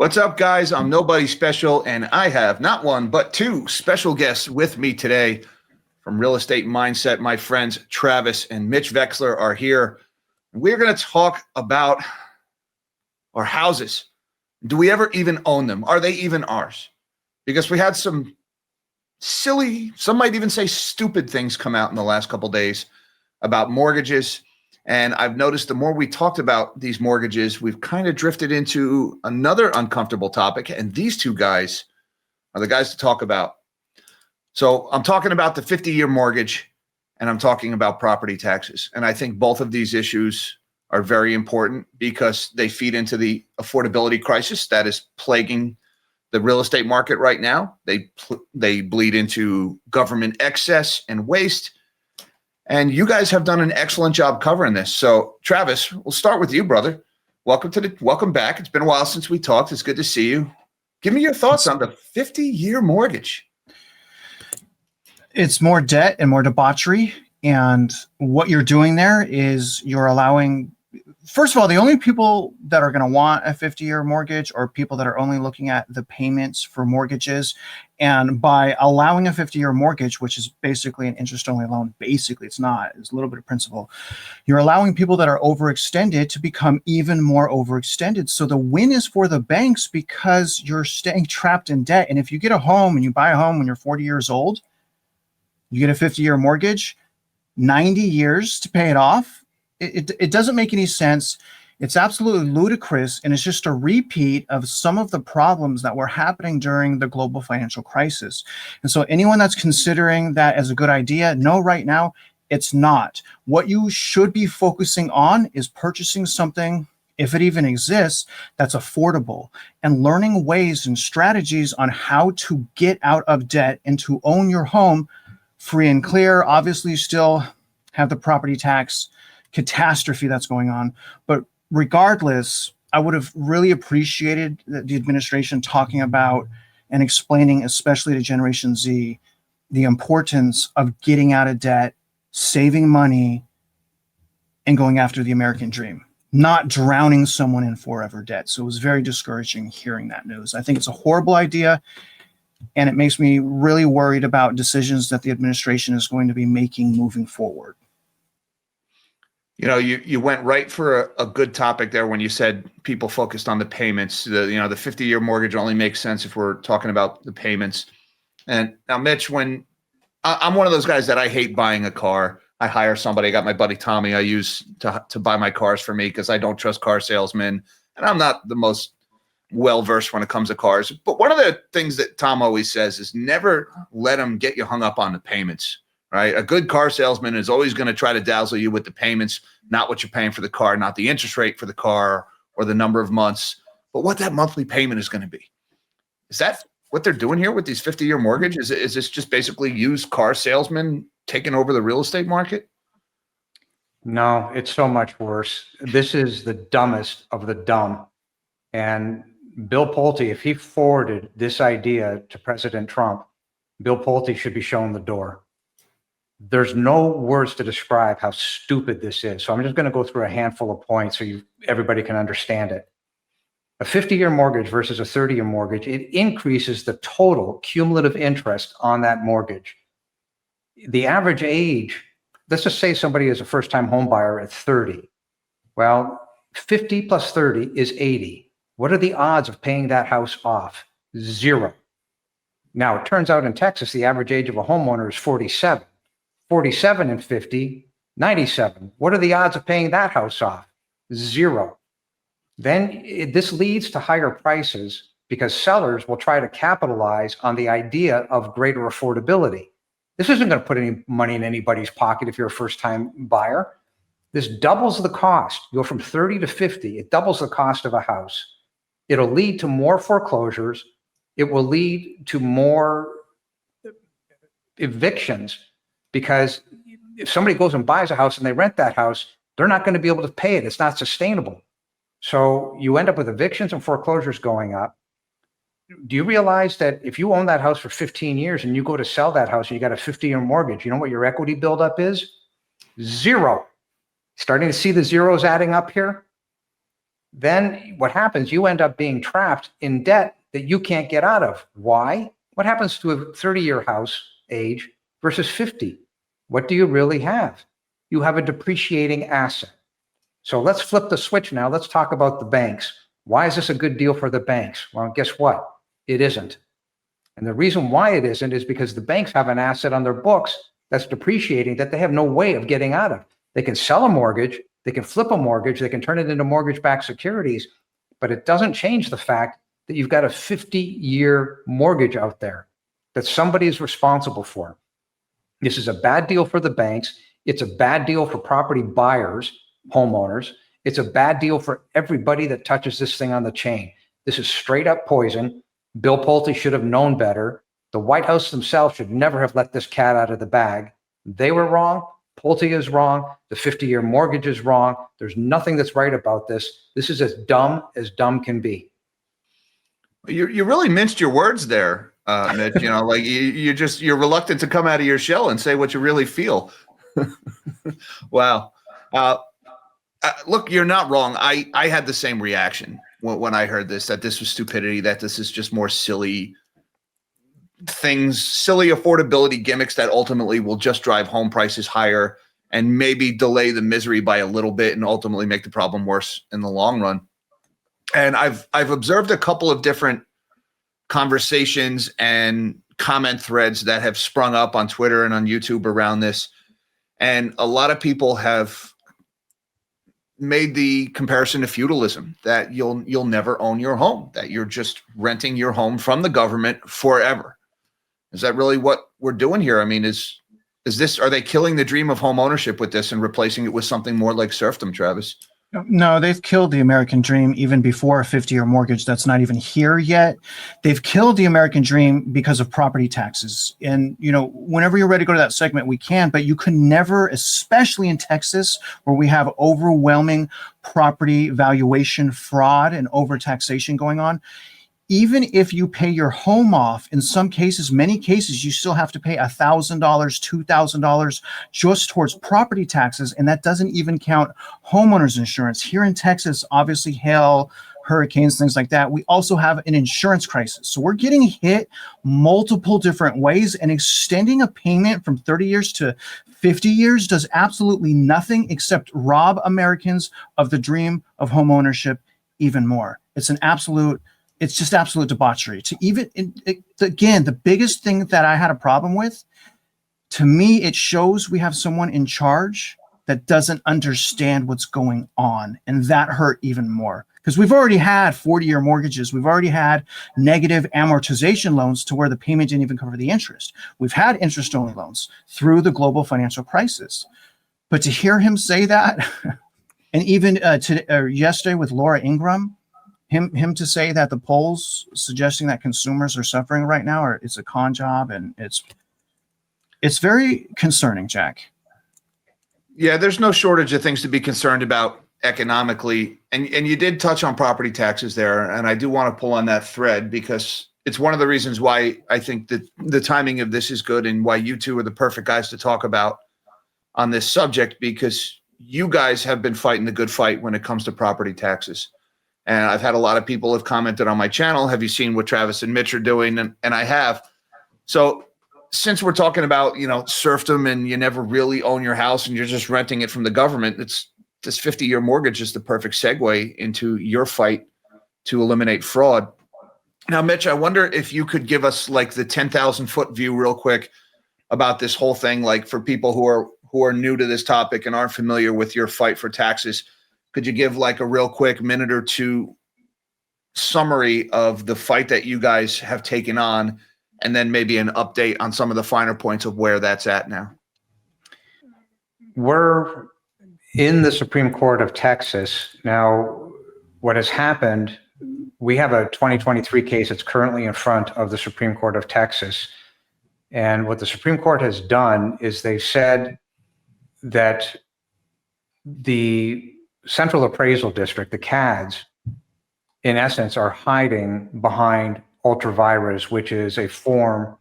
What's up, guys? I'm Nobody Special, and I have not one, but two special guests with me today from Real Estate Mindset. My friends Travis and Mitch Vexler are here. We're going to talk about our houses. Do we ever even own them? Are they even ours? Because we had some silly, some might even say stupid things come out in the last couple of days about mortgages. And I've noticed the more we talked about these mortgages, we've kind of drifted into another uncomfortable topic. And these two guys are the guys to talk about. So I'm talking about the 50-year mortgage, and I'm talking about property taxes. And I think both of these issues are very important because they feed into the affordability crisis that is plaguing the real estate market right now. They bleed into government excess and waste. And you guys have done an excellent job covering this. So, Travis, we'll start with you, brother. Welcome back. It's been a while since we talked. It's good to see you. Give me your thoughts on the 50-year mortgage. It's more debt and more debauchery. And what you're doing there is you're allowing, first of all, the only people that are going to want a 50-year mortgage are people that are only looking at the payments for mortgages. And by allowing a 50-year mortgage, which is basically an interest-only loan, basically it's not, it's a little bit of principal, you're allowing people that are overextended to become even more overextended. So the win is for the banks because you're staying trapped in debt. And if you get a home and you buy a home when you're 40 years old, you get a 50-year mortgage, 90 years to pay it off. It doesn't make any sense. It's absolutely ludicrous, and it's just a repeat of some of the problems that were happening during the global financial crisis. And so anyone that's considering that as a good idea, no, right now, it's not. What you should be focusing on is purchasing something, if it even exists, that's affordable, and learning ways and strategies on how to get out of debt and to own your home free and clear. Obviously, you still have the property tax catastrophe that's going on, but regardless, I would have really appreciated the administration talking about and explaining, especially to Generation Z, the importance of getting out of debt, saving money, and going after the American dream, not drowning someone in forever debt. So it was very discouraging hearing that news. I think it's a horrible idea, and it makes me really worried about decisions that the administration is going to be making moving forward. You know, you went right for a good topic there when you said people focused on the payments. The 50-year mortgage only makes sense if we're talking about the payments. And now, Mitch, when I'm one of those guys that I hate buying a car. I hire somebody. I got my buddy Tommy I use to buy my cars for me because I don't trust car salesmen. And I'm not the most well-versed when it comes to cars. But one of the things that Tom always says is never let them get you hung up on the payments. Right? A good car salesman is always going to try to dazzle you with the payments, not what you're paying for the car, not the interest rate for the car or the number of months, but what that monthly payment is going to be. Is that what they're doing here with these 50-year mortgages? Is this just basically used car salesmen taking over the real estate market? No, it's so much worse. This is the dumbest of the dumb. And Bill Pulte, if he forwarded this idea to President Trump, Bill Pulte should be shown the door. There's no words to describe how stupid this is. So I'm just going to go through a handful of points so everybody can understand it. A 50-year mortgage versus a 30-year mortgage, it increases the total cumulative interest on that mortgage. The average age, let's just say somebody is a first-time home buyer at 30. Well, 50 plus 30 is 80. What are the odds of paying that house off? 0. Now, it turns out in Texas, the average age of a homeowner is 47. 47 and 50, 97. What are the odds of paying that house off? 0. Then this leads to higher prices because sellers will try to capitalize on the idea of greater affordability. This isn't going to put any money in anybody's pocket if you're a first-time buyer. This doubles the cost. You go from 30 to 50. It doubles the cost of a house. It'll lead to more foreclosures. It will lead to more evictions. Because if somebody goes and buys a house and they rent that house, they're not going to be able to pay it. It's not sustainable. So you end up with evictions and foreclosures going up. Do you realize that if you own that house for 15 years and you go to sell that house and you got a 50-year mortgage, you know what your equity buildup is? 0. Starting to see the zeros adding up here? then what happens, you end up being trapped in debt that you can't get out of. Why? What happens to a 30-year house age versus 50? What do you really have? You have a depreciating asset. So let's flip the switch now. Let's talk about the banks. Why is this a good deal for the banks? Well, guess what? It isn't. And the reason why it isn't is because the banks have an asset on their books that's depreciating that they have no way of getting out of. They can sell a mortgage, they can flip a mortgage, they can turn it into mortgage-backed securities, but it doesn't change the fact that you've got a 50-year mortgage out there that somebody is responsible for. This is a bad deal for the banks. It's a bad deal for property buyers, homeowners. It's a bad deal for everybody that touches this thing on the chain. This is straight up poison. Bill Pulte should have known better. The White House themselves should never have let this cat out of the bag. They were wrong. Pulte is wrong. The 50-year mortgage is wrong. There's nothing that's right about this. This is as dumb can be. You really minced your words there, Mitch. Like you're reluctant to come out of your shell and say what you really feel. Wow. Look, you're not wrong. I had the same reaction when I heard this, that this was stupidity, that this is just more silly things, silly affordability gimmicks that ultimately will just drive home prices higher and maybe delay the misery by a little bit and ultimately make the problem worse in the long run. And I've observed a couple of different conversations and comment threads that have sprung up on Twitter and on YouTube around this. And a lot of people have made the comparison to feudalism, that you'll never own your home, that you're just renting your home from the government forever. Is that really what we're doing here? I mean, are they killing the dream of home ownership with this and replacing it with something more like serfdom, Travis? No, they've killed the American dream even before a 50-year mortgage that's not even here yet. They've killed the American dream because of property taxes. And, whenever you're ready to go to that segment, we can, but you can never, especially in Texas, where we have overwhelming property valuation fraud and overtaxation going on. Even if you pay your home off, in some cases, many cases, you still have to pay $1,000, $2,000 just towards property taxes. And that doesn't even count homeowners insurance. Here in Texas, obviously hail, hurricanes, things like that. We also have an insurance crisis. So we're getting hit multiple different ways, and extending a payment from 30 years to 50 years does absolutely nothing except rob Americans of the dream of home ownership even more. It's just absolute debauchery. Again, the biggest thing that I had a problem with, to me, it shows we have someone in charge that doesn't understand what's going on. And that hurt even more, because we've already had 40-year mortgages. We've already had negative amortization loans to where the payment didn't even cover the interest. We've had interest-only loans through the global financial crisis. But to hear him say that, and even yesterday with Laura Ingraham, him to say that the polls suggesting that consumers are suffering right now, or it's a con job, and it's very concerning, Jack. Yeah, there's no shortage of things to be concerned about economically. And you did touch on property taxes there. And I do want to pull on that thread, because it's one of the reasons why I think that the timing of this is good, and why you two are the perfect guys to talk about on this subject, because you guys have been fighting the good fight when it comes to property taxes. And I've had a lot of people have commented on my channel, have you seen what Travis and Mitch are doing? And I have. So since we're talking about, serfdom, and you never really own your house and you're just renting it from the government, this 50-year mortgage is the perfect segue into your fight to eliminate fraud. Now, Mitch, I wonder if you could give us like the 10,000-foot view real quick about this whole thing, like for people who are new to this topic and aren't familiar with your fight for taxes. Could you give like a real quick minute or two summary of the fight that you guys have taken on, and then maybe an update on some of the finer points of where that's at now? We're in the Supreme Court of Texas. Now, what has happened, we have a 2023 case that's currently in front of the Supreme Court of Texas. And what the Supreme Court has done is they've said that the Central Appraisal District, the CADs, in essence, are hiding behind ultra-vires, which is a form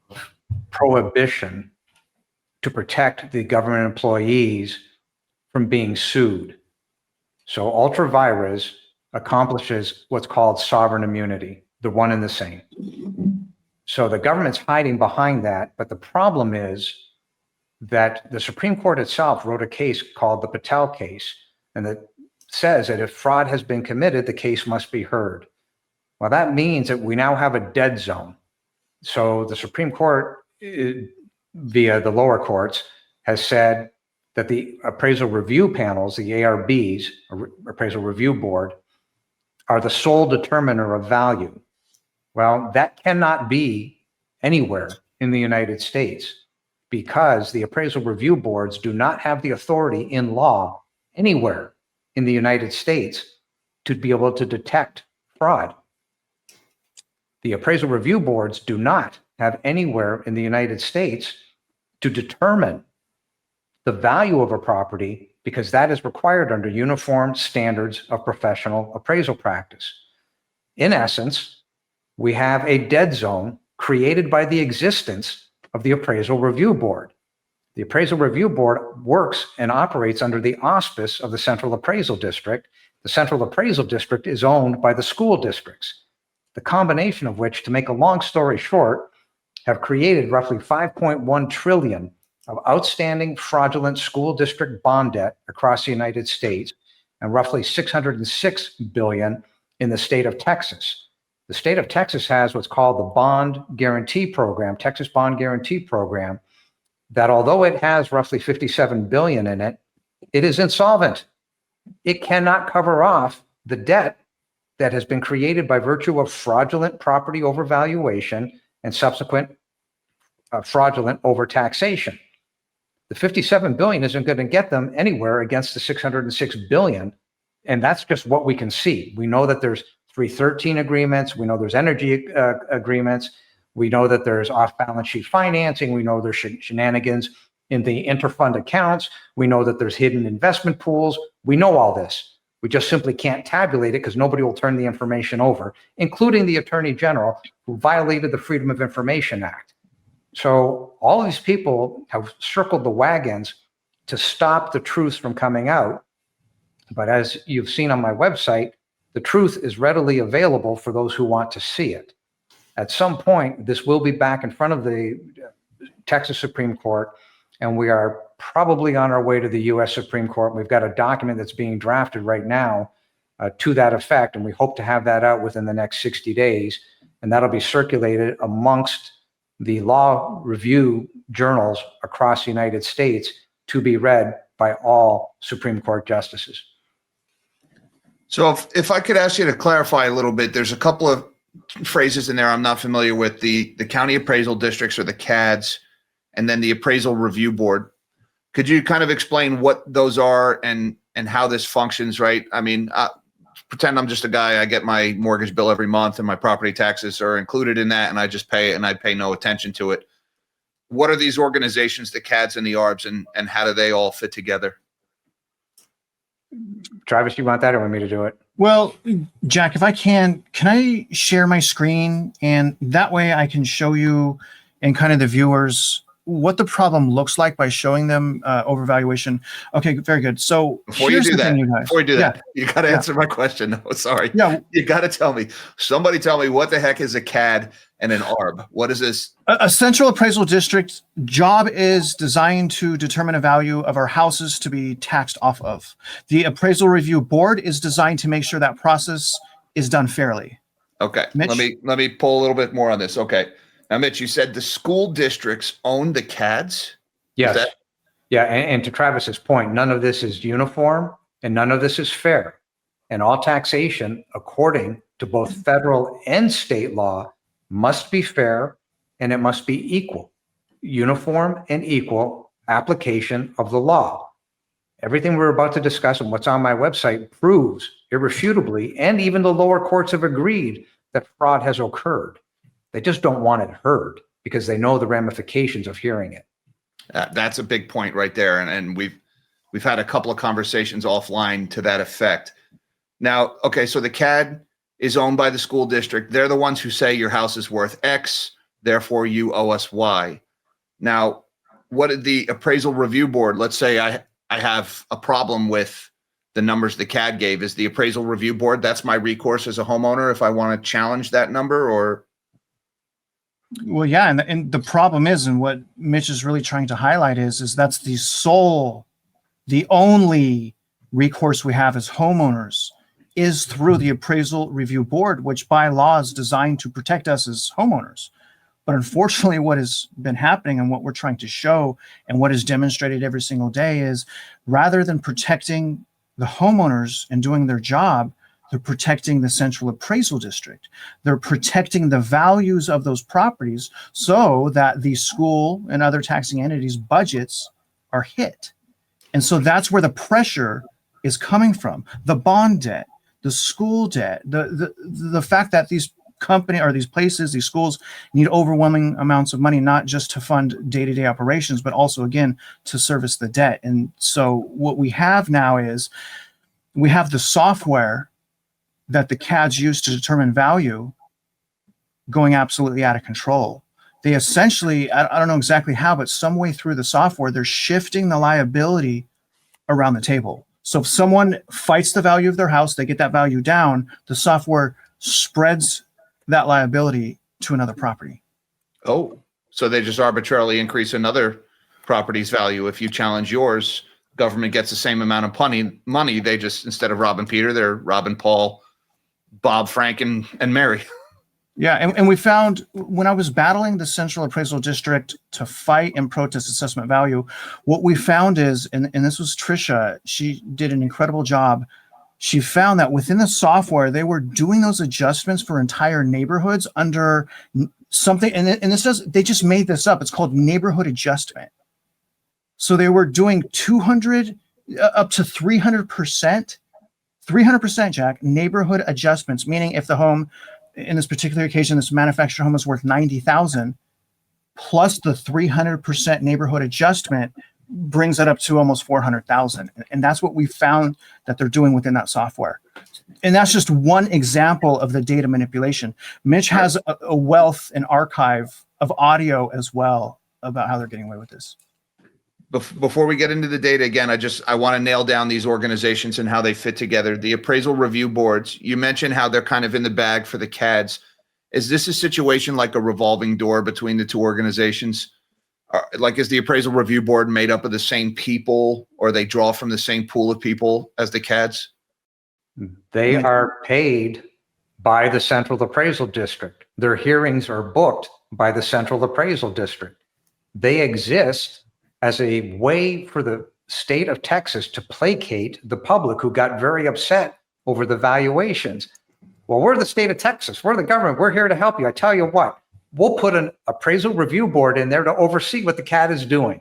of prohibition to protect the government employees from being sued. So ultra vires accomplishes what's called sovereign immunity, the one and the same. So the government's hiding behind that. But the problem is that the Supreme Court itself wrote a case called the Patel case, and that says that if fraud has been committed, the case must be heard. Well, that means that we now have a dead zone. So the Supreme Court, via the lower courts, has said that the appraisal review panels, the ARBs, Appraisal Review Board, are the sole determiner of value. Well, that cannot be anywhere in the United States because the appraisal review boards do not have the authority in law anywhere in the United States to be able to detect fraud. The appraisal review boards do not have anywhere in the United States to determine the value of a property because that is required under uniform standards of professional appraisal practice. In essence, we have a dead zone created by the existence of the Appraisal Review Board. The Appraisal Review Board works and operates under the auspice of the Central Appraisal District. The Central Appraisal District is owned by the school districts, the combination of which, to make a long story short, have created roughly 5.1 trillion of outstanding fraudulent school district bond debt across the United States and roughly 606 billion in the state of Texas. The state of Texas has what's called the Bond Guarantee Program, Texas Bond Guarantee Program, that although it has roughly 57 billion in it, it is insolvent. It cannot cover off the debt that has been created by virtue of fraudulent property overvaluation and subsequent fraudulent overtaxation. The 57 billion isn't going to get them anywhere against the 606 billion. And that's just what we can see. We know that there's 313 agreements. We know there's energy agreements. We know that there's off-balance sheet financing. We know there's shenanigans in the interfund accounts. We know that there's hidden investment pools. We know all this. We just simply can't tabulate it because nobody will turn the information over, including the Attorney General, who violated the Freedom of Information Act. So all these people have circled the wagons to stop the truth from coming out. But as you've seen on my website, the truth is readily available for those who want to see it. At some point, this will be back in front of the Texas Supreme Court, and we are probably on our way to the U.S. Supreme Court. We've got a document that's being drafted right now to that effect, and we hope to have that out within the next 60 days, and that'll be circulated amongst the law review journals across the United States to be read by all Supreme Court justices. So if I could ask you to clarify a little bit, there's a couple of phrases in there I'm not familiar with, the county appraisal districts or the CADs, and then the appraisal review board. Could you kind of explain what those are and how this functions, right? I mean, pretend I'm just a guy, I get my mortgage bill every month and my property taxes are included in that and I just pay it and I pay no attention to it. What are these organizations, the CADs and the ARBs, and how do they all fit together? Travis, you want that or want me to do it? Well, Jack, if I can I share my screen? And that way I can show you and kind of the viewers what the problem looks like by showing them overvaluation. Okay, very good. So before you do that, you got to answer my question. No, sorry. Yeah. You got to tell me. Somebody tell me what the heck is a CAD and an ARB? What is this? A central appraisal district job is designed to determine a value of our houses to be taxed off of. The appraisal review board is designed to make sure that process is done fairly. Okay. Mitch? Let me pull a little bit more on this. Okay. Now, Mitch, you said the school districts own the CADs? Yes. Yeah. And to Travis's point, none of this is uniform and none of this is fair. And all taxation, according to both federal and state law, must be fair and it must be equal, uniform and equal application of the law. Everything we're about to discuss and what's on my website proves irrefutably, and even the lower courts have agreed, that fraud has occurred. They just don't want it heard because they know the ramifications of hearing it. That's a big point right there. And we've had a couple of conversations offline to that effect. Now, okay, so the CAD is owned by the school district. They're the ones who say your house is worth X, therefore you owe us Y. Now, what did the appraisal review board, let's say I have a problem with the numbers the CAD gave. Is the appraisal review board, that's my recourse as a homeowner if I want to challenge that number? Or Well, yeah, and the problem is, and what Mitch is really trying to highlight is that's the only recourse we have as homeowners is through the appraisal review board, which by law is designed to protect us as homeowners. But unfortunately, what has been happening and what we're trying to show and what is demonstrated every single day is, rather than protecting the homeowners and doing their job, they're protecting the central appraisal district. They're protecting the values of those properties so that the school and other taxing entities' budgets are hit. And so that's where the pressure is coming from. The bond debt, the school debt, the fact that these company or these places, these schools need overwhelming amounts of money, not just to fund day-to-day operations, but also, again, to service the debt. And so what we have now is we have the software that the CADs use to determine value going absolutely out of control. They essentially, I don't know exactly how, but some way through the software, they're shifting the liability around the table. So if someone fights the value of their house, they get that value down, the software spreads that liability to another property. oh, so they just arbitrarily increase another property's value. If you challenge yours, government gets the same amount of money. They just, instead of robbing Peter, they're robbing Paul, Bob, Frank, and Mary. Yeah, and we found when I was battling the Central Appraisal District to fight and protest assessment value, what we found is, and this was Trisha, she did an incredible job. She found that within the software, they were doing those adjustments for entire neighborhoods under something, and they just made this up. It's called neighborhood adjustment. So they were doing 200 up to 300%, Jack, neighborhood adjustments, meaning if the home, in this particular occasion, this manufactured home is worth $90,000, plus the 300% neighborhood adjustment brings it up to almost $400,000. And that's what we found that they're doing within that software. And that's just one example of the data manipulation. Mitch has a wealth and archive of audio as well about how they're getting away with this. Before we get into the data again, I want to nail down these organizations and how they fit together. The appraisal review boards, you mentioned how they're kind of in the bag for the CADs. Is this a situation like a revolving door between the two organizations? Like, is the appraisal review board made up of the same people, or they draw from the same pool of people as the CADs? They are paid by the Central Appraisal District. Their hearings are booked by the Central Appraisal District. They exist as a way for the state of Texas to placate the public who got very upset over the valuations. Well, we're the state of Texas. We're the government. We're here to help you. I tell you what, we'll put an appraisal review board in there to oversee what the CAD is doing.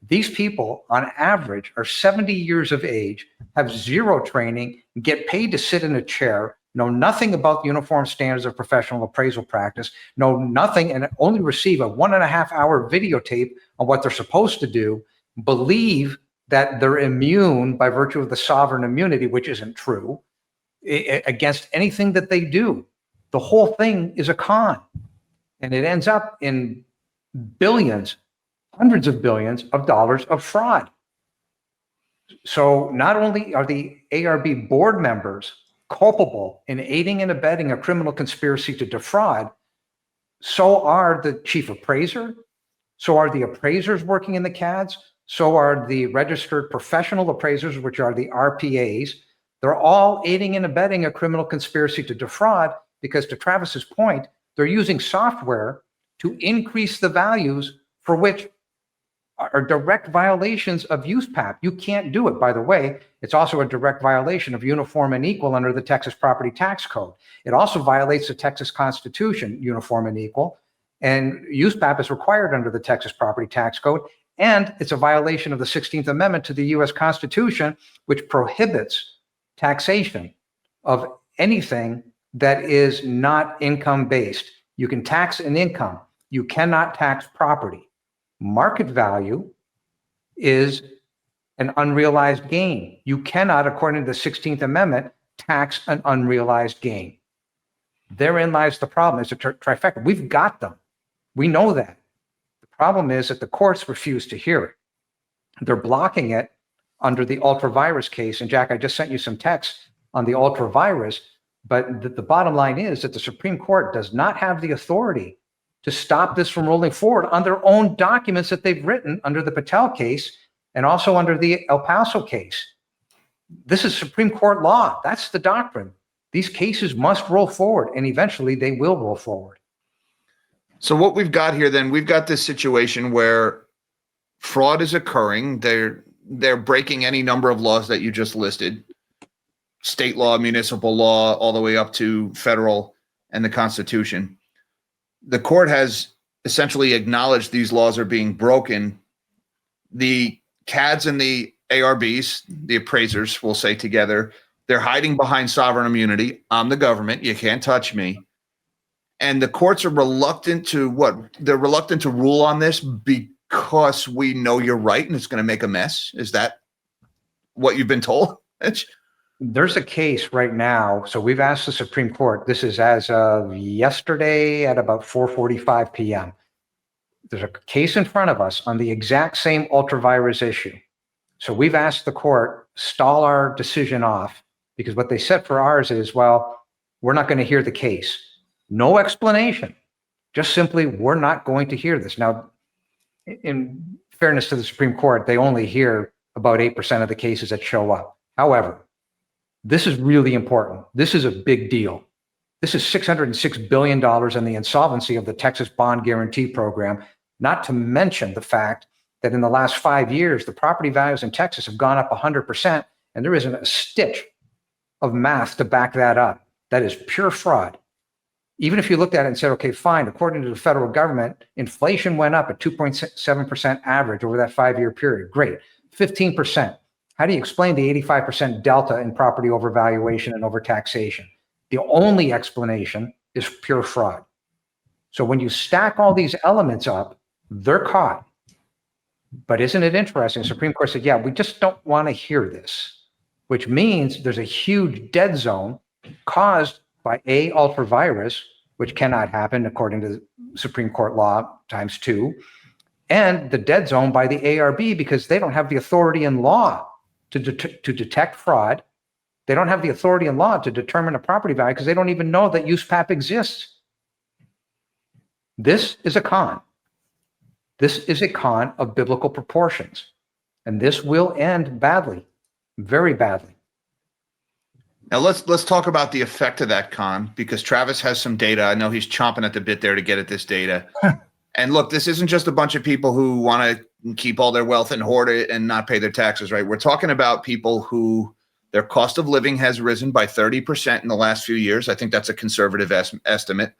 These people, on average, are 70 years of age, have zero training, get paid to sit in a chair, know nothing about the uniform standards of professional appraisal practice, know nothing, and only receive a 1.5-hour videotape on what they're supposed to do, believe that they're immune by virtue of the sovereign immunity, which isn't true, against anything that they do. The whole thing is a con, and it ends up in billions, hundreds of billions of dollars of fraud. So not only are the ARB board members culpable in aiding and abetting a criminal conspiracy to defraud, so are the chief appraiser, so are the appraisers working in the CADs, so are the registered professional appraisers, which are the RPAs. They're all aiding and abetting a criminal conspiracy to defraud because, to Travis's point, they're using software to increase the values for which are direct violations of USPAP. You can't do it, by the way. It's also a direct violation of uniform and equal under the Texas Property Tax Code. It also violates the Texas Constitution, uniform and equal, and USPAP is required under the Texas Property Tax Code, and it's a violation of the 16th Amendment to the U.S. Constitution, which prohibits taxation of anything that is not income-based. You can tax an income. You cannot tax property. Market value is an unrealized gain. You cannot, according to the 16th Amendment, tax an unrealized gain. Therein lies the problem. It's a trifecta. We've got them. We know that. The problem is that the courts refuse to hear it. They're blocking it under the ultra virus case. And Jack, I just sent you some text on the ultra virus, but the bottom line is that the Supreme Court does not have the authority to stop this from rolling forward on their own documents that they've written under the Patel case and also under the El Paso case. This is Supreme Court law. That's the doctrine. These cases must roll forward, and eventually they will roll forward. So what we've got here, then, we've got this situation where fraud is occurring. They're breaking any number of laws that you just listed, state law, municipal law, all the way up to federal and the Constitution. The court has essentially acknowledged these laws are being broken. The CADs and the ARBs, the appraisers, will say together, they're hiding behind sovereign immunity. I'm the government. You can't touch me. And the courts are reluctant to what? They're reluctant to rule on this because we know you're right and it's going to make a mess. Is that what you've been told? There's a case right now. So we've asked the Supreme Court. This is as of yesterday at about 4:45 p.m. There's a case in front of us on the exact same ultra-virus issue. So we've asked the court, stall our decision off, because what they said for ours is, well, we're not going to hear the case. No explanation. Just simply, we're not going to hear this. Now, in fairness to the Supreme Court, they only hear about 8% of the cases that show up. However, this is really important. This is a big deal. This is $606 billion in the insolvency of the Texas Bond Guarantee Program, not to mention the fact that in the last 5 years, the property values in Texas have gone up 100%, and there isn't a stitch of math to back that up. That is pure fraud. Even if you looked at it and said, okay, fine, according to the federal government, inflation went up at 2.7% average over that 5-year period. Great. 15%. How do you explain the 85% delta in property overvaluation and overtaxation? The only explanation is pure fraud. So when you stack all these elements up, they're caught. But isn't it interesting? The Supreme Court said, yeah, we just don't want to hear this, which means there's a huge dead zone caused by A, ultra-virus, which cannot happen according to Supreme Court law times 2, and the dead zone by the ARB because they don't have the authority in law to detect fraud. They don't have the authority in law to determine a property value because they don't even know that USPAP exists. This is a con. This is a con of biblical proportions, and this will end badly, very badly. Now let's talk about the effect of that con, because Travis has some data. I know he's chomping at the bit there to get at this data. And look, this isn't just a bunch of people who want to keep all their wealth and hoard it and not pay their taxes, right? We're talking about people who their cost of living has risen by 30% in the last few years. I think that's a conservative estimate.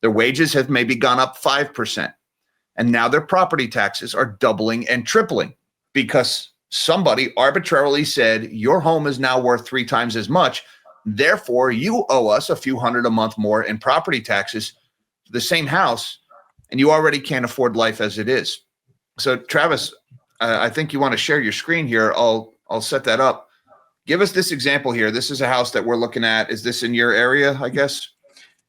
Their wages have maybe gone up 5%. And now their property taxes are doubling and tripling because somebody arbitrarily said your home is now worth 3 times as much. Therefore, you owe us a few hundred a month more in property taxes for the same house, and you already can't afford life as it is. So, Travis, I think you want to share your screen here. I'll set that up. Give us this example here. This is a house that we're looking at. Is this in your area, I guess?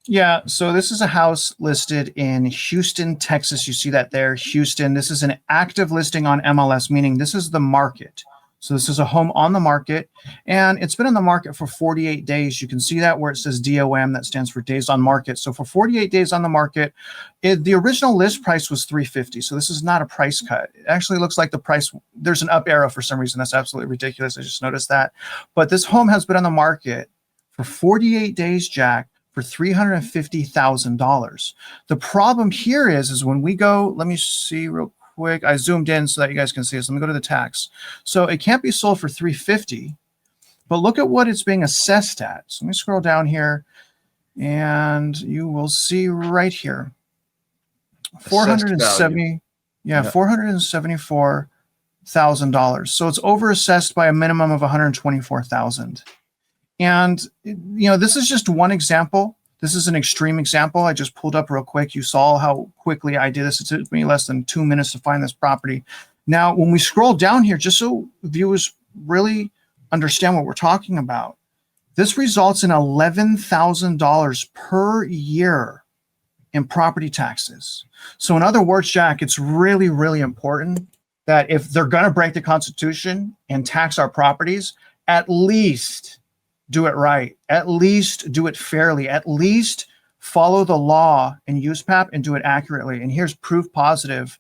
Yeah, so this is a house listed in Houston, Texas. You see that there, Houston. This is an active listing on MLS, meaning this is the market. So this is a home on the market, and it's been on the market for 48 days. You can see that where it says DOM, that stands for days on market. So for 48 days on the market, the original list price was $350. So this is not a price cut. It actually looks like the price, there's an up arrow for some reason. That's absolutely ridiculous. I just noticed that. But this home has been on the market for 48 days, Jack, for $350,000. The problem here is when we go, let me see real quick. I zoomed in so that you guys can see this. Let me go to the tax. So it can't be sold for $350, but look at what it's being assessed at. So let me scroll down here and you will see right here. 470, $474,000. So it's overassessed by a minimum of $124,000. And, you know, this is just one example. This is an extreme example. I just pulled up real quick. You saw how quickly I did this. It took me less than 2 minutes to find this property. Now, when we scroll down here, just so viewers really understand what we're talking about, this results in $11,000 per year in property taxes. So in other words, Jack, it's really, really important that if they're going to break the Constitution and tax our properties, at least do it right. At least do it fairly. At least follow the law in USPAP and do it accurately. And here's proof positive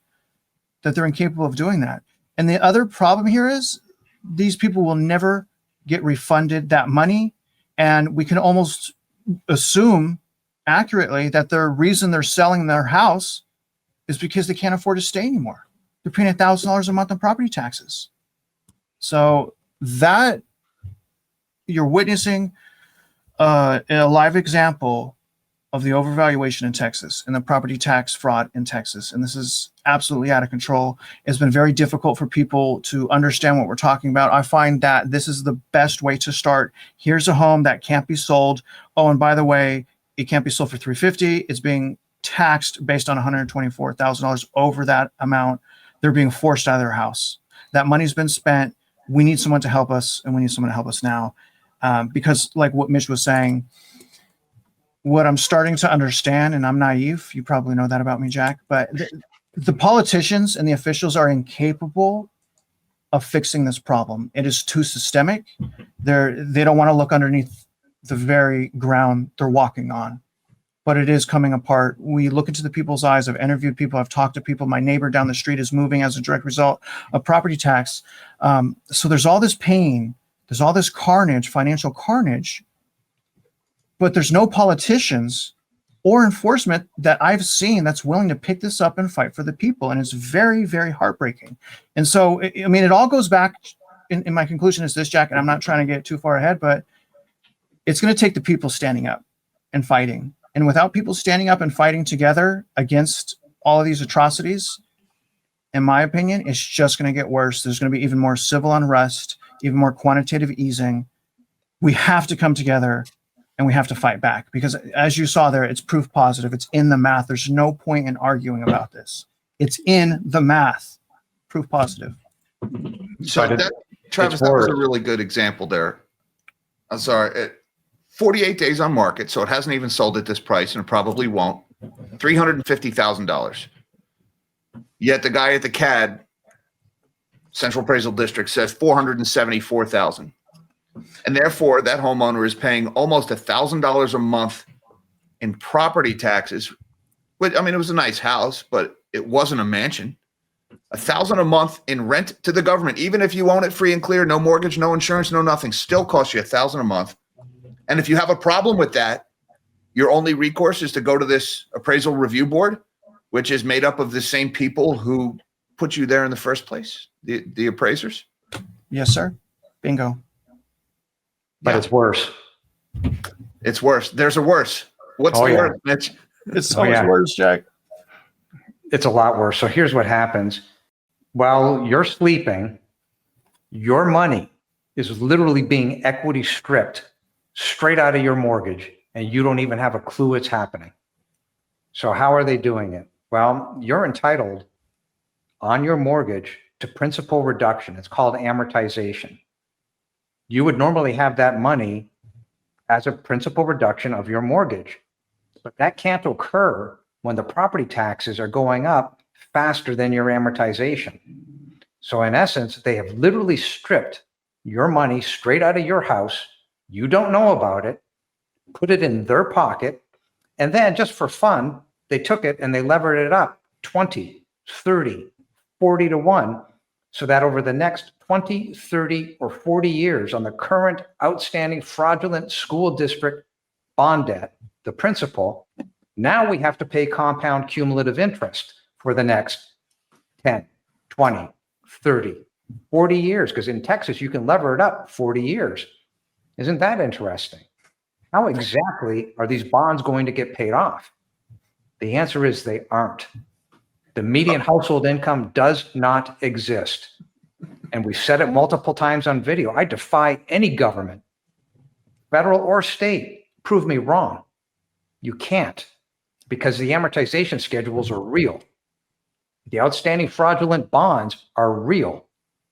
that they're incapable of doing that. And the other problem here is these people will never get refunded that money. And we can almost assume accurately that the reason they're selling their house is because they can't afford to stay anymore. They're paying $1,000 a month on property taxes. So that you're witnessing a live example of the overvaluation in Texas and the property tax fraud in Texas. And this is absolutely out of control. It's been very difficult for people to understand what we're talking about. I find that this is the best way to start. Here's a home that can't be sold. Oh, and by the way, it can't be sold for $350,000. It's being taxed based on $124,000 over that amount. They're being forced out of their house. That money's been spent. We need someone to help us, and we need someone to help us now. Because like what Mitch was saying, what I'm starting to understand, and I'm naive, you probably know that about me, Jack, but the politicians and the officials are incapable of fixing this problem. It is too systemic. They don't want to look underneath the very ground they're walking on, but it is coming apart. We look into the people's eyes. I've interviewed people. I've talked to people. My neighbor down the street is moving as a direct result of property tax. So there's all this pain. There's all this carnage, financial carnage, but there's no politicians or enforcement that I've seen that's willing to pick this up and fight for the people. And it's very, very heartbreaking. And so, I mean, it all goes back in my conclusion is this, Jack, and I'm not trying to get too far ahead, but it's going to take the people standing up and fighting. And without people standing up and fighting together against all of these atrocities, in my opinion, it's just going to get worse. There's going to be even more civil unrest, even more quantitative easing. We have to come together and we have to fight back because as you saw there, it's proof positive. It's in the math. There's no point in arguing about this. It's in the math, proof positive. So Travis, that was a really good example there. I'm sorry. 48 days on market, so it hasn't even sold at this price and it probably won't. $350,000. Yet the guy at the CAD, Central Appraisal District, says $474,000. And therefore, that homeowner is paying almost $1,000 a month in property taxes. But I mean, it was a nice house, but it wasn't a mansion. $1,000 a month in rent to the government, even if you own it free and clear, no mortgage, no insurance, no nothing, still costs you $1,000 a month. And if you have a problem with that, your only recourse is to go to this appraisal review board, which is made up of the same people who put you there in the first place, the appraisers. Yes, sir. Bingo. But Yeah. it's worse. It's worse. There's a worse. What's the worst, Mitch? It's so much worse, Jack. It's a lot worse. So here's what happens. While you're sleeping, your money is literally being equity stripped straight out of your mortgage, and you don't even have a clue it's happening. So how are they doing it? Well, you're entitled on your mortgage to principal reduction. It's called amortization. You would normally have that money as a principal reduction of your mortgage, but that can't occur when the property taxes are going up faster than your amortization. So in essence, they have literally stripped your money straight out of your house. You don't know about it, put it in their pocket, and then just for fun, they took it and they levered it up 20, 30, 40 to 1, so that over the next 20, 30, or 40 years on the current outstanding fraudulent school district bond debt, the principal, now we have to pay compound cumulative interest for the next 10, 20, 30, 40 years, because in Texas, you can lever it up 40 years. Isn't that interesting? How exactly are these bonds going to get paid off? The answer is they aren't. The median household income does not exist. And we've said it multiple times on video. I defy any government, federal or state, prove me wrong. You can't, because the amortization schedules are real. The outstanding fraudulent bonds are real.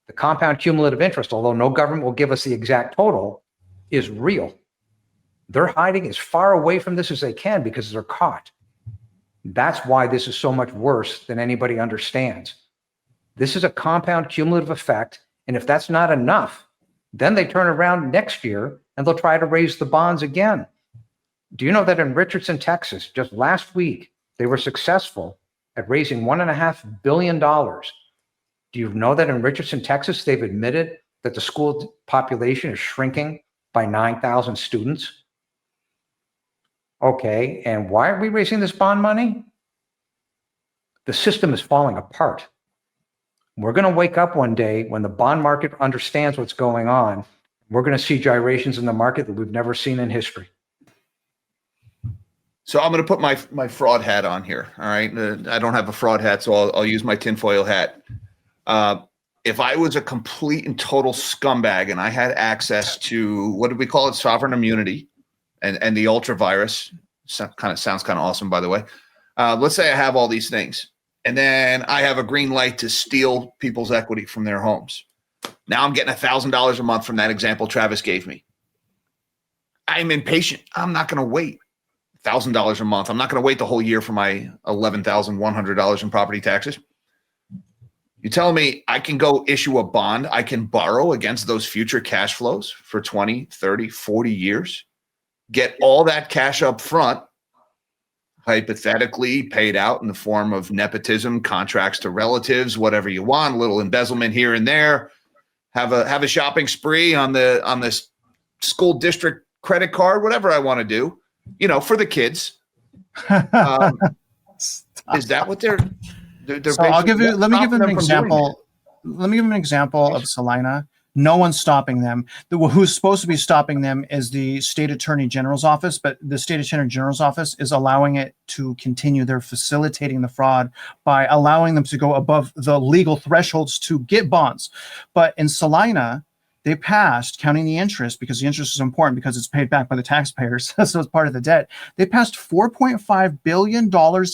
The compound cumulative interest, although no government will give us the exact total, is real. They're hiding as far away from this as they can because they're caught. That's why this is so much worse than anybody understands. This is a compound cumulative effect. And if that's not enough, then they turn around next year and they'll try to raise the bonds again. Do you know that in Richardson, Texas, just last week, they were successful at raising $1.5 billion? Do you know that in Richardson, Texas, they've admitted that the school population is shrinking by 9,000 students? Okay, and why are we raising this bond money? The system is falling apart. We're going to wake up one day when the bond market understands what's going on. We're going to see gyrations in the market that we've never seen in history. So I'm going to put my fraud hat on here. All right. I don't have a fraud hat, so I'll use my tinfoil hat. If I was a complete and total scumbag and I had access to, what did we call it? Sovereign immunity and the ultra virus. Sounds kind of awesome, by the way. Let's say I have all these things and then I have a green light to steal people's equity from their homes. Now I'm getting $1,000 a month from that example Travis gave me. I'm impatient. I'm not going to wait. $1,000 a month. I'm not going to wait the whole year for my $11,100 in property taxes. You're telling me I can go issue a bond, I can borrow against those future cash flows for 20, 30, 40 years, get all that cash up front, hypothetically paid out in the form of nepotism, contracts to relatives, whatever you want, a little embezzlement here and there, have a shopping spree on this school district credit card, whatever I want to do, for the kids. Is that what they're so let me give them an example. Let me give them an example of Salina. No one's stopping them. Who's supposed to be stopping them is the state attorney general's office, but the state attorney general's office is allowing it to continue. They're facilitating the fraud by allowing them to go above the legal thresholds to get bonds. But in Salina, they passed, counting the interest, because the interest is important because it's paid back by the taxpayers, so it's part of the debt. They passed $4.5 billion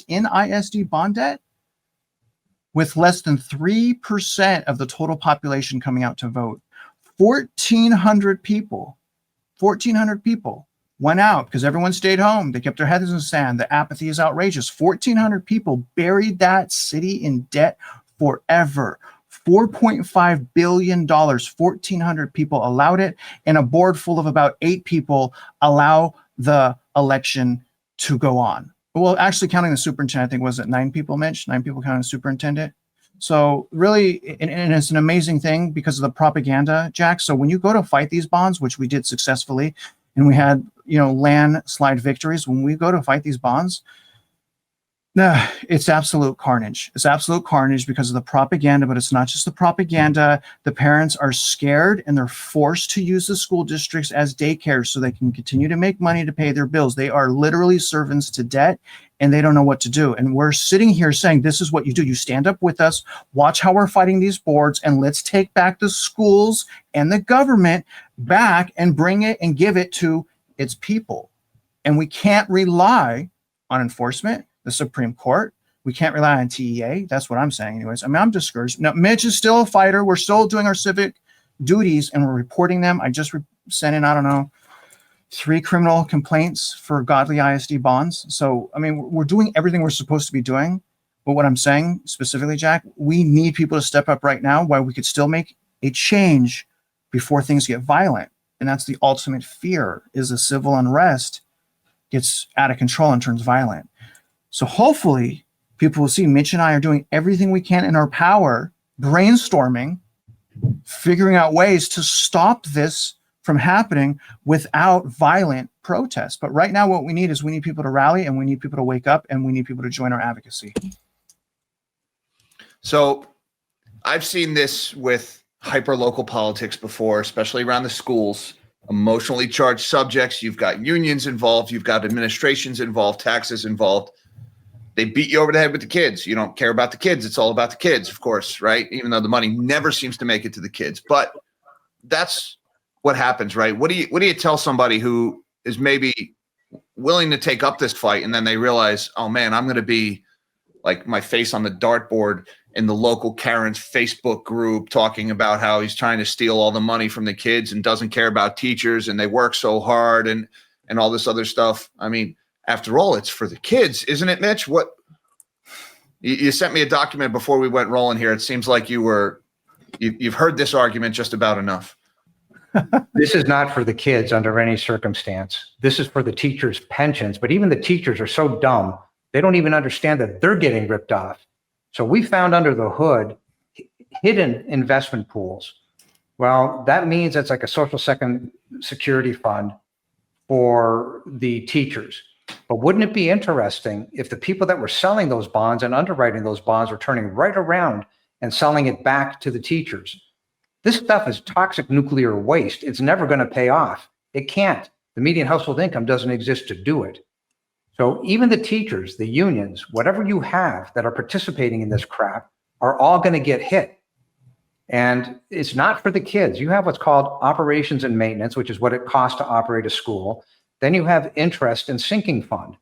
in ISD bond debt, with less than 3% of the total population coming out to vote. 1,400 people went out because everyone stayed home. They kept their heads in the sand. The apathy is outrageous. 1,400 people buried that city in debt forever. $4.5 billion, 1,400 people allowed it, and a board full of about 8 people allow the election to go on. Well, actually counting the superintendent, I think, was it 9 people, Mitch? 9 people counting the superintendent. So really, and it's an amazing thing because of the propaganda, Jack. So when you go to fight these bonds, which we did successfully, and we had, landslide victories, when we go to fight these bonds, it's absolute carnage. It's absolute carnage because of the propaganda, but it's not just the propaganda. The parents are scared and they're forced to use the school districts as daycare so they can continue to make money to pay their bills. They are literally servants to debt and they don't know what to do. And we're sitting here saying, this is what you do. You stand up with us, watch how we're fighting these boards, and let's take back the schools and the government back and bring it and give it to its people. And we can't rely on enforcement. The Supreme Court. We can't rely on TEA. That's what I'm saying anyways. I mean, I'm discouraged. Now, Mitch is still a fighter. We're still doing our civic duties and we're reporting them. I just sent in, 3 criminal complaints for godly ISD bonds. So, I mean, we're doing everything we're supposed to be doing. But what I'm saying specifically, Jack, we need people to step up right now while we could still make a change before things get violent. And that's the ultimate fear, is the civil unrest gets out of control and turns violent. So hopefully people will see Mitch and I are doing everything we can in our power, brainstorming, figuring out ways to stop this from happening without violent protests. But right now what we need is we need people to rally and we need people to wake up and we need people to join our advocacy. So I've seen this with hyper-local politics before, especially around the schools. Emotionally charged subjects. You've got unions involved. You've got administrations involved, taxes involved. They beat you over the head with the kids. You don't care about the kids. It's all about the kids, of course, right? Even though the money never seems to make it to the kids. But that's what happens, right? What do you tell somebody who is maybe willing to take up this fight and then they realize, oh man, I'm going to be like my face on the dartboard in the local Karen's Facebook group talking about how he's trying to steal all the money from the kids and doesn't care about teachers and they work so hard and all this other stuff. I mean, after all, it's for the kids, isn't it, Mitch? You sent me a document before we went rolling here. It seems like you've heard this argument just about enough. This is not for the kids under any circumstance. This is for the teachers' pensions. But even the teachers are so dumb, they don't even understand that they're getting ripped off. So we found under the hood hidden investment pools. Well, that means it's like a social security fund for the teachers. But wouldn't it be interesting if the people that were selling those bonds and underwriting those bonds were turning right around and selling it back to the teachers? This stuff is toxic nuclear waste. It's never going to pay off. It can't. The median household income doesn't exist to do it. So even the teachers, the unions, whatever you have that are participating in this crap are all going to get hit. And it's not for the kids. You have what's called operations and maintenance, which is what it costs to operate a school. Then you have interest and sinking fund.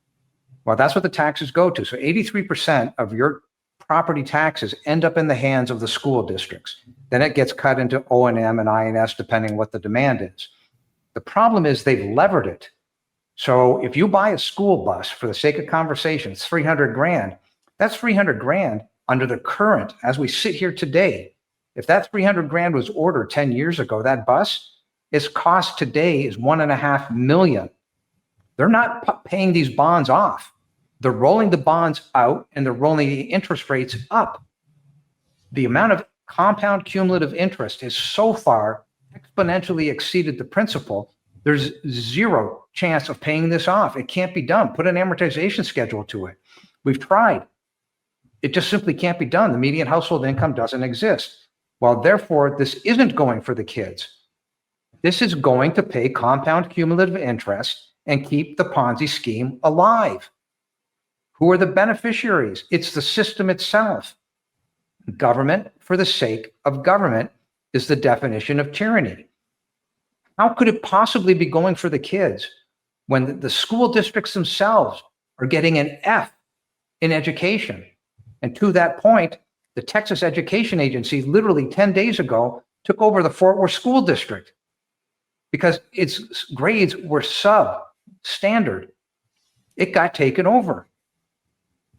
Well, that's what the taxes go to. So 83% of your property taxes end up in the hands of the school districts. Then it gets cut into O&M and INS, depending what the demand is. The problem is they've levered it. So if you buy a school bus, for the sake of conversation, it's 300 grand. That's 300 grand under the current, as we sit here today. If that 300 grand was ordered 10 years ago, that bus, its cost today is 1.5 million. They're not paying these bonds off. They're rolling the bonds out and they're rolling the interest rates up. The amount of compound cumulative interest has so far exponentially exceeded the principal. There's zero chance of paying this off. It can't be done. Put an amortization schedule to it. We've tried. It just simply can't be done. The median household income doesn't exist. Well, therefore, this isn't going for the kids. This is going to pay compound cumulative interest and keep the Ponzi scheme alive. Who are the beneficiaries? It's the system itself. Government for the sake of government is the definition of tyranny. How could it possibly be going for the kids when the school districts themselves are getting an F in education? And to that point, the Texas Education Agency literally 10 days ago took over the Fort Worth School District because its grades were substandard. It got taken over.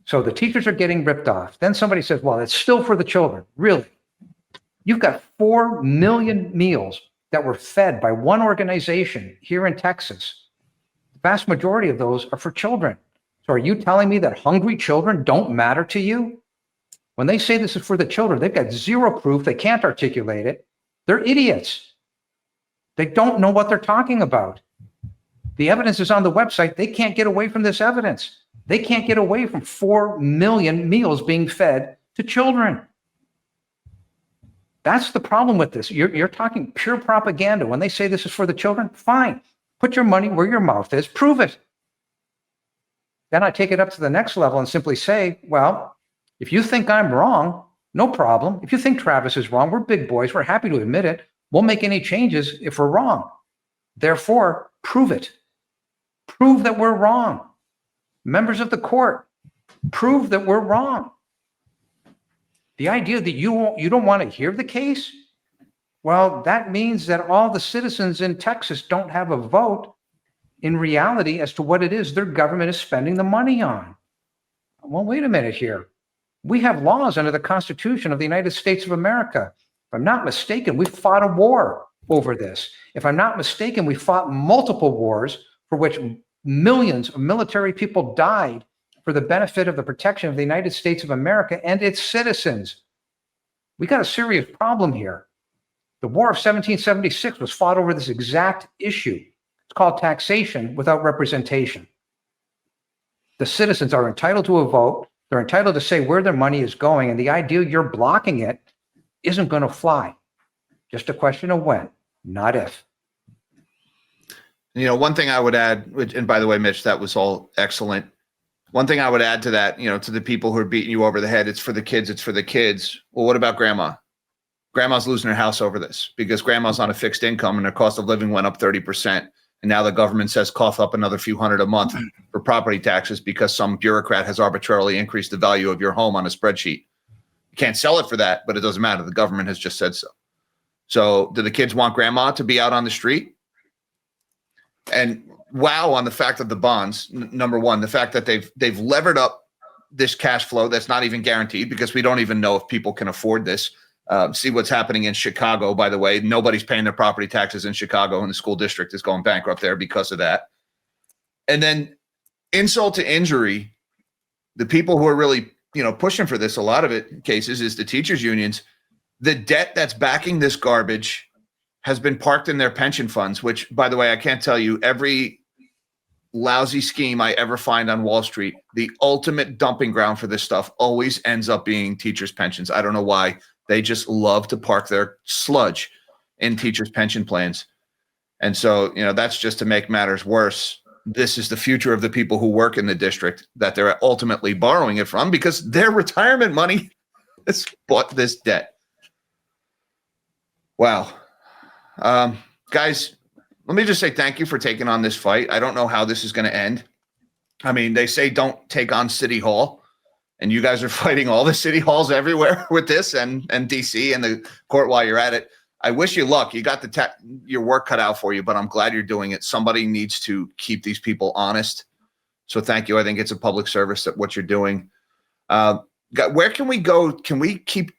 So the teachers are getting ripped off. Then somebody says, well, it's still for the children. Really? You've got 4 million meals that were fed by one organization here in Texas. The vast majority of those are for children. So are you telling me that hungry children don't matter to you? When they say this is for the children, they've got zero proof. They can't articulate it. They're idiots. They don't know what they're talking about. The evidence is on the website. They can't get away from this evidence. They can't get away from 4 million meals being fed to children. That's the problem with this. You're talking pure propaganda. When they say this is for the children, fine. Put your money where your mouth is. Prove it. Then I take it up to the next level and simply say, well, if you think I'm wrong, no problem. If you think Travis is wrong, we're big boys. We're happy to admit it. We'll make any changes if we're wrong. Therefore, prove it. Prove that we're wrong. Members of the court, prove that we're wrong. The idea that you don't want to hear the case, well, that means that all the citizens in Texas don't have a vote in reality as to what it is their government is spending the money on. Well, wait a minute here. We have laws under the Constitution of the United States of America. If I'm not mistaken, we fought a war over this. If I'm not mistaken, we fought multiple wars for which millions of military people died for the benefit of the protection of the United States of America and its citizens. We got a serious problem here. The War of 1776 was fought over this exact issue. It's called taxation without representation. The citizens are entitled to a vote. They're entitled to say where their money is going, and the idea you're blocking it isn't going to fly. Just a question of when, not if. You know, one thing I would add, and by the way, Mitch, that was all excellent. One thing I would add to that, you know, to the people who are beating you over the head, it's for the kids, it's for the kids. Well, what about grandma? Grandma's losing her house over this because grandma's on a fixed income and her cost of living went up 30%. And now the government says cough up another few hundred a month for property taxes because some bureaucrat has arbitrarily increased the value of your home on a spreadsheet. You can't sell it for that, but it doesn't matter. The government has just said so. So do the kids want grandma to be out on the street? And wow, on the fact of the bonds, number one, the fact that they've levered up this cash flow that's not even guaranteed, because we don't even know if people can afford this. See what's happening in Chicago, by the way. Nobody's paying their property taxes in Chicago, and the school district is going bankrupt there because of that. And then insult to injury, the people who are really, pushing for this, a lot of it cases is the teachers unions. The debt that's backing this garbage has been parked in their pension funds, which, by the way, I can't tell you, every lousy scheme I ever find on Wall Street, the ultimate dumping ground for this stuff always ends up being teachers' pensions. I don't know why. They just love to park their sludge in teachers' pension plans. And so, that's just to make matters worse. This is the future of the people who work in the district that they're ultimately borrowing it from, because their retirement money has bought this debt. Wow. Guys, let me just say thank you for taking on this fight. I don't know how this is going to end. I mean, they say don't take on City Hall, and you guys are fighting all the city halls everywhere with this, and DC and the court while you're at it. I wish you luck. You got your work cut out for you, but I'm glad you're doing it. Somebody needs to keep these people honest. So thank you. I think it's a public service that what you're doing. Where can we go? Can we keep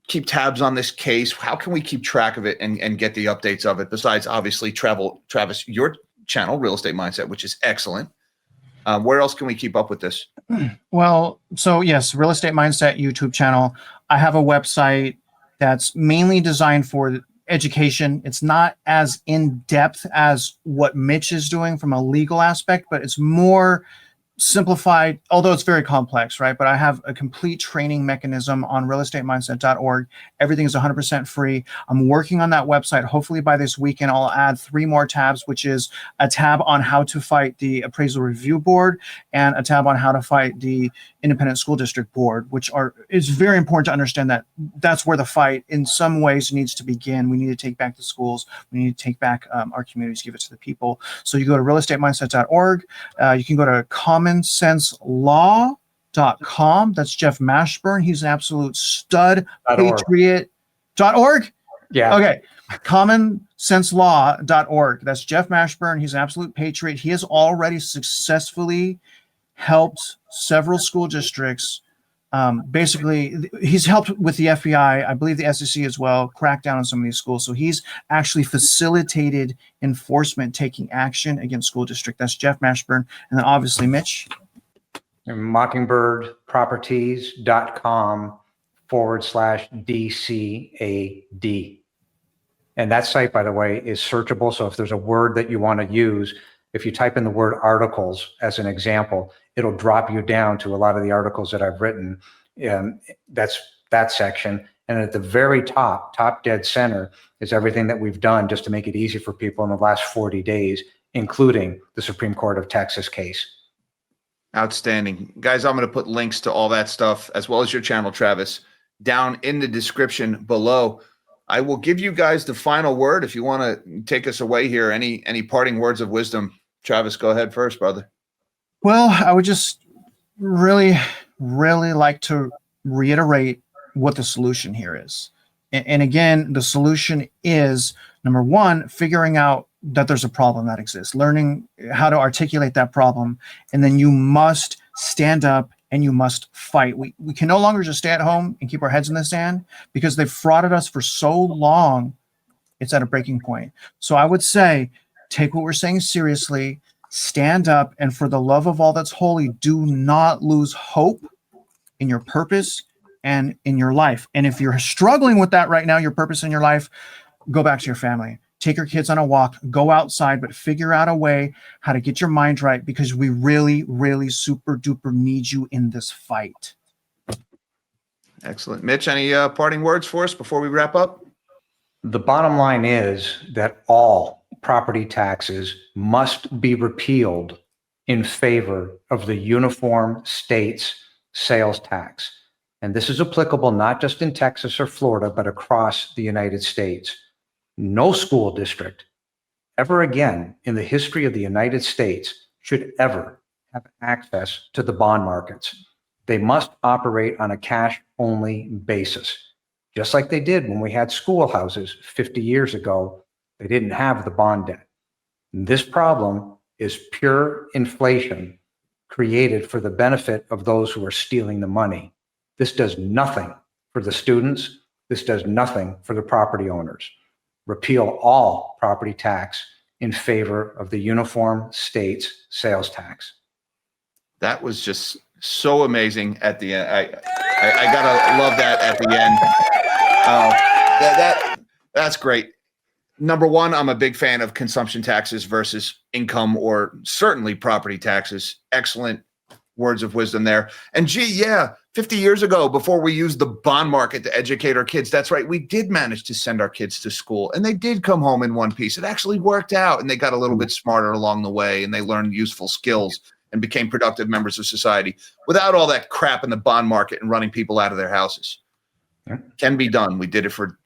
tabs on this case? How can we keep track of it and get the updates of it? Besides, obviously, Travis, your channel, Real Estate Mindset, which is excellent. Where else can we keep up with this? Well, so yes, Real Estate Mindset YouTube channel. I have a website that's mainly designed for education. It's not as in depth as what Mitch is doing from a legal aspect, but it's more simplified, although it's very complex, right? But I have a complete training mechanism on realestatemindset.org. Everything is 100% free. I'm working on that website. Hopefully by this weekend, I'll add 3 more tabs, which is a tab on how to fight the Appraisal Review Board and a tab on how to fight the Independent School District Board, is very important to understand that that's where the fight in some ways needs to begin. We need to take back the schools. We need to take back our communities, give it to the people. So you go to realestatemindset.org. You can go to commonsense.law.com. That's Jeff Mashburn. He's an absolute stud. Patriot.org? Yeah. Okay. Commonsenslaw.org. That's Jeff Mashburn. He's an absolute patriot. He has already successfully helped several school districts. Basically, he's helped with the FBI, I believe the SEC as well, crack down on some of these schools. So he's actually facilitated enforcement taking action against school district. That's Jeff Mashburn. And then obviously Mitch. mockingbirdproperties.com/DCAD. And that site, by the way, is searchable. So if there's a word that you want to use, if you type in the word articles as an example, it'll drop you down to a lot of the articles that I've written. That's that section. And at the very top dead center, is everything that we've done just to make it easy for people in the last 40 days, including the Supreme Court of Texas case. Outstanding. Guys, I'm going to put links to all that stuff, as well as your channel, Travis, down in the description below. I will give you guys the final word if you want to take us away here. Any parting words of wisdom? Travis, go ahead first, brother. Well, I would just really, really like to reiterate what the solution here is. And again, the solution is, number one, figuring out that there's a problem that exists, learning how to articulate that problem, and then you must stand up and you must fight. We can no longer just stay at home and keep our heads in the sand, because they've frauded us for so long. It's at a breaking point. So I would say, take what we're saying seriously, stand up, and for the love of all that's holy, do not lose hope in your purpose and in your life. And if you're struggling with that right now, your purpose in your life, go back to your family. Take your kids on a walk, go outside, but figure out a way how to get your mind right, because we really, really super duper need you in this fight. Excellent. Mitch, any parting words for us before we wrap up? The bottom line is that all property taxes must be repealed in favor of the uniform states sales tax. And this is applicable not just in Texas or Florida, but across the United States. No school district ever again in the history of the United States should ever have access to the bond markets. They must operate on a cash-only basis, just like they did when we had schoolhouses 50 years ago. They didn't have the bond debt. This problem is pure inflation created for the benefit of those who are stealing the money. This does nothing for the students. This does nothing for the property owners. Repeal all property tax in favor of the uniform states sales tax. That was just so amazing at the end. I gotta love that at the end. That's great. Number one, I'm a big fan of consumption taxes versus income or certainly property taxes. Excellent words of wisdom there. And gee, yeah, 50 years ago, before we used the bond market to educate our kids, that's right, we did manage to send our kids to school and they did come home in one piece. It actually worked out and they got a little bit smarter along the way and they learned useful skills and became productive members of society without all that crap in the bond market and running people out of their houses. Yeah. Can be done. We did it for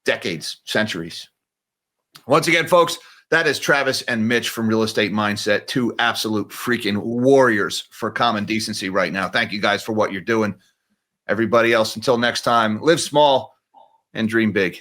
decades, centuries. Once again, folks, that is Travis and Mitch from Real Estate Mindset, two absolute freaking warriors for common decency right now. Thank you guys for what you're doing. Everybody else, until next time, live small and dream big.